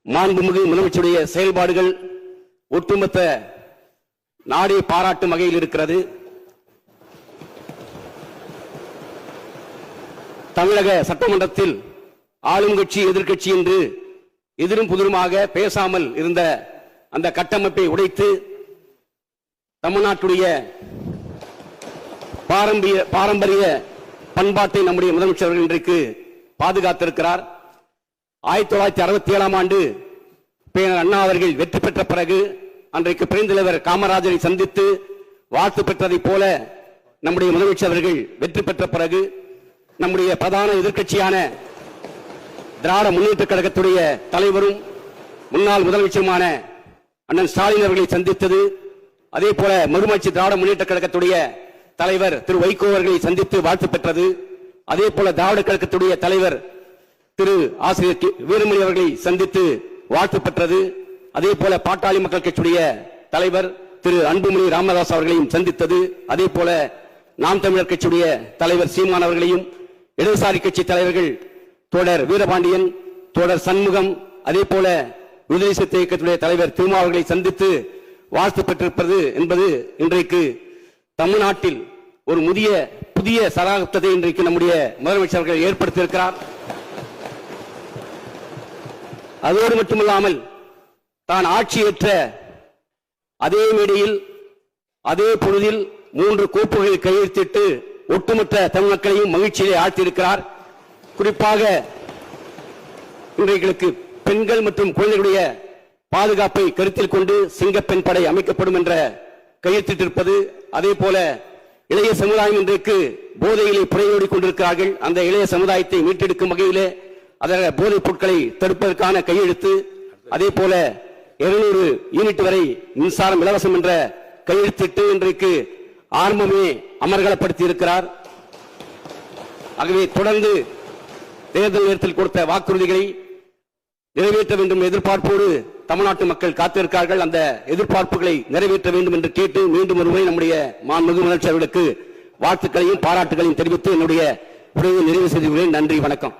மாண்புமிகு முதலமைச்சருடைய செயல்பாடுகள் ஒட்டுமொத்த நாடே பாராட்டும் வகையில் இருக்கிறது. தமிழக சட்டமன்றத்தில் ஆளும் கட்சி எதிர்கட்சி என்று எதிரும் புதிருமாக பேசாமல் இருந்த அந்த கட்டமைப்பை உடைத்து தமிழ்நாட்டுடைய பாரம்பரிய பண்பாட்டை நம்முடைய முதலமைச்சர் இன்றைக்கு பாதுகாத்திருக்கிறார். 1967 ஆண்டு பேரர் அண்ணா அவர்கள் வெற்றி பெற்ற பிறகு அன்றைக்கு பெருந்தலைவர் காமராஜரை சந்தித்து வாழ்த்து பெற்றதைப் போல நம்முடைய முதலமைச்சர் அவர்கள் வெற்றி பெற்ற பிறகு நம்முடைய பிரதான எதிர்க்கட்சியான திராவிட முன்னேற்ற கழகத்துடைய தலைவரும் முன்னாள் முதலமைச்சருமான அண்ணன் ஸ்டாலின் அவர்களை சந்தித்தது, அதே போல மறுமலர்ச்சி திராவிட முன்னேற்ற கழகத்துடைய தலைவர் திரு வைகோ அவர்களை சந்தித்து வாழ்த்து பெற்றது, அதே போல திராவிட கழகத்துடைய தலைவர் திரு ஆசிரியர் வீரமணி அவர்களை சந்தித்து வாழ்த்து பெற்றது, அதே போல பாட்டாளி மக்கள் கட்சியுடைய தலைவர் திரு அன்புமணி ராமதாஸ் அவர்களையும் சந்தித்தது, அதே போல நாம் தமிழர் கட்சியுடைய தலைவர் சீமான் அவர்களையும் இடதுசாரி கட்சி தலைவர்கள் தோழர் வீரபாண்டியன், தோழர் சண்முகம், அதே போல விடுதலை சிறுத்தை இயக்கத்துடைய தலைவர் திருமா அவர்களை சந்தித்து வாழ்த்து பெற்றிருப்பது என்பது இன்றைக்கு தமிழ்நாட்டில் ஒரு புதிய சகாப்தத்தை இன்றைக்கு நம்முடைய முதலமைச்சர்கள் ஏற்படுத்தியிருக்கிறார். அதோடு மட்டுமல்லாமல் தான் ஆட்சியேற்ற அதே மேடையில் அதே பொழுதில் 3 கோப்புகளை கையெழுத்திட்டு ஒட்டுமொத்த தமிழ் மக்களையும் மகிழ்ச்சியிலே ஆழ்த்தியிருக்கிறார். குறிப்பாக இன்றைக்கு பெண்கள் மற்றும் குழந்தைகளுடைய பாதுகாப்பை கருத்தில் கொண்டு சிங்கப்பெண் படை அமைக்கப்படும் என்ற கையெழுத்திட்டிருப்பது, அதே போல இளைய சமுதாயம் இன்றைக்கு போதையிலே புறையோடி கொண்டிருக்கிறார்கள். அந்த இளைய சமுதாயத்தை மீட்டெடுக்கும் வகையிலே அதற்கு போதைப் பொருட்களை தடுப்பதற்கான கையெழுத்து, அதே போல 200 யூனிட் வரை மின்சாரம் இலவசம் என்ற கையெழுத்திட்டு இன்றைக்கு ஆரம்பமே அமர்கலப்படுத்தி இருக்கிறார். ஆகவே தொடர்ந்து தேர்தல் நேரத்தில் கொடுத்த வாக்குறுதிகளை நிறைவேற்ற வேண்டும் எதிர்பார்ப்போடு தமிழ்நாட்டு மக்கள் காத்திருக்கிறார்கள். அந்த எதிர்பார்ப்புகளை நிறைவேற்ற வேண்டும் என்று கேட்டு மீண்டும் ஒருமுறை நம்முடைய மாண்புமிகு முதலமைச்சர்களுக்கு வாழ்த்துக்களையும் பாராட்டுகளையும் தெரிவித்து என்னுடைய உரையை நிறைவு செய்து கொள்கிறேன். நன்றி, வணக்கம்.